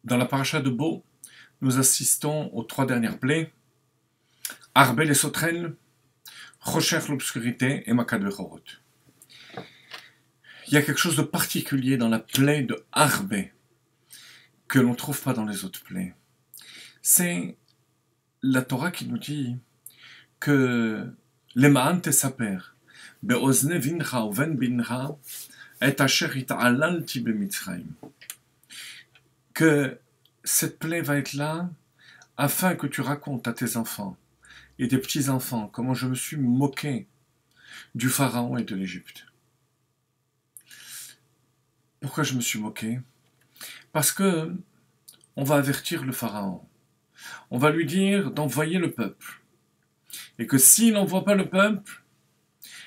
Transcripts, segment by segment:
Dans la paracha de Bo, nous assistons aux trois dernières plaies, Arbel et Sotren, Rocher l'obscurité et Makad Vechorot. Il y a quelque chose de particulier dans la plaie de Arbel que l'on ne trouve pas dans les autres plaies. C'est la Torah qui nous dit que Lemaan tesaper, be'ozne vincha uven bincha, et asher ita'alalti b'Mitzrayim. Que cette plaie va être là afin que tu racontes à tes enfants et tes petits-enfants comment je me suis moqué du Pharaon et de l'Égypte. Pourquoi je me suis moqué? Parce que on va avertir le Pharaon. On va lui dire d'envoyer le peuple. Et que s'il n'envoie pas le peuple,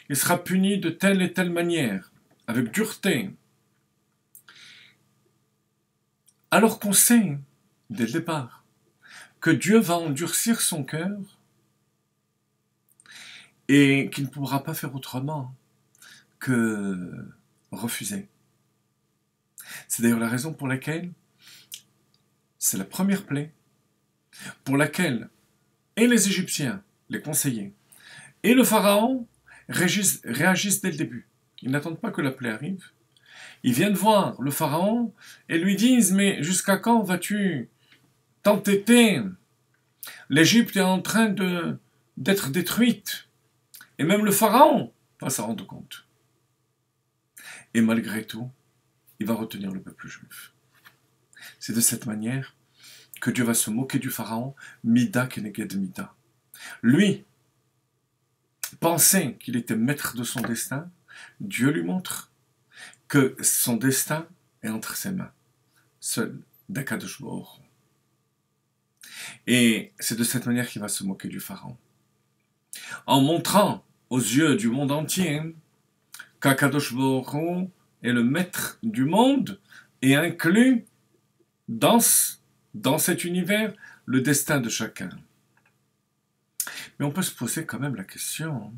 il sera puni de telle et telle manière, avec dureté. Alors qu'on sait, dès le départ, que Dieu va endurcir son cœur et qu'il ne pourra pas faire autrement que refuser. C'est d'ailleurs la raison pour laquelle c'est la première plaie pour laquelle et les Égyptiens, les conseillers, et le Pharaon réagissent dès le début. Ils n'attendent pas que la plaie arrive. Ils viennent voir le Pharaon et lui disent « Mais jusqu'à quand vas-tu t'entêter? L'Égypte est en train d'être détruite. Et même le Pharaon va s'en rendre compte. » Et malgré tout, il va retenir le peuple juif. C'est de cette manière que Dieu va se moquer du Pharaon, Mida keneged Mida. Lui pensait qu'il était maître de son destin, Dieu lui montre que son destin est entre ses mains, seul d'Akadosh Baruch Hu. Et c'est de cette manière qu'il va se moquer du Pharaon. En montrant aux yeux du monde entier qu'Akadosh Baruch Hu est le maître du monde et inclut dans cet univers le destin de chacun. Mais on peut se poser quand même la question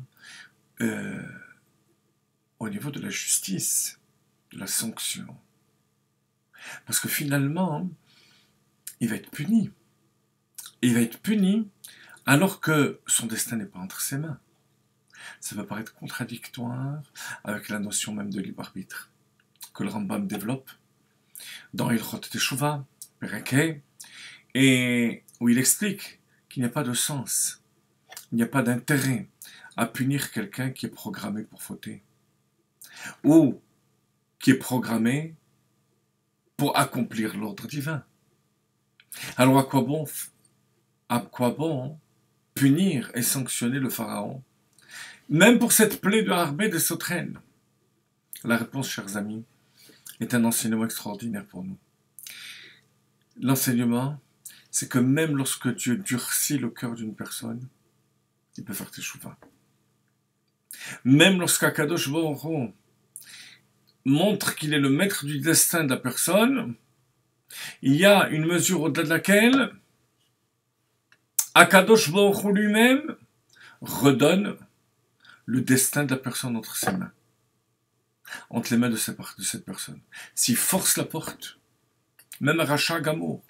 au niveau de la justice, de la sanction. Parce que finalement, il va être puni. Et il va être puni alors que son destin n'est pas entre ses mains. Ça va paraître contradictoire avec la notion même de libre arbitre que le Rambam développe dans Ilchot Teshuvah, Perek, et où il explique qu'il n'y a pas de sens, il n'y a pas d'intérêt à punir quelqu'un qui est programmé pour fauter, ou qui est programmé pour accomplir l'ordre divin. Alors à quoi bon punir et sanctionner le Pharaon, même pour cette plaie de Arbel de Sotren? La réponse, chers amis, est un enseignement extraordinaire pour nous. L'enseignement, c'est que même lorsque Dieu durcit le cœur d'une personne, il peut faire teshuva. Même lorsqu'Akadosh Baruch Hu montre qu'il est le maître du destin de la personne, il y a une mesure au-delà de laquelle Akadosh Baruch Hu lui-même redonne le destin de la personne entre ses mains, entre les mains de cette personne. S'il force la porte, même Racha Gamo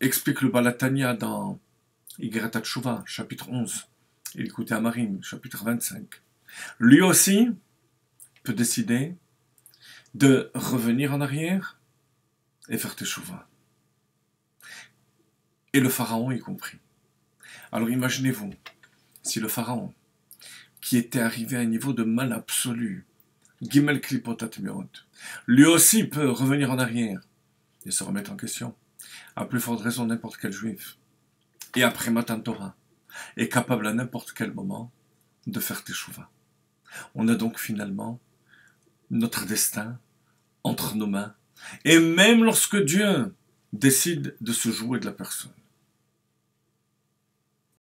explique le Balatania dans Igrat Teshuvah, chapitre 11, et l'écouter à Marine, chapitre 25. Lui aussi peut décider de revenir en arrière et faire Teshuvah. Et le Pharaon y compris. Alors imaginez-vous, si le Pharaon, qui était arrivé à un niveau de mal absolu, Gimel Klipotat Meot, lui aussi peut revenir en arrière et se remettre en question, à plus forte raison n'importe quel juif, et après Matan Torah, est capable à n'importe quel moment de faire Teshuvah. On a donc finalement notre destin entre nos mains, et même lorsque Dieu décide de se jouer de la personne.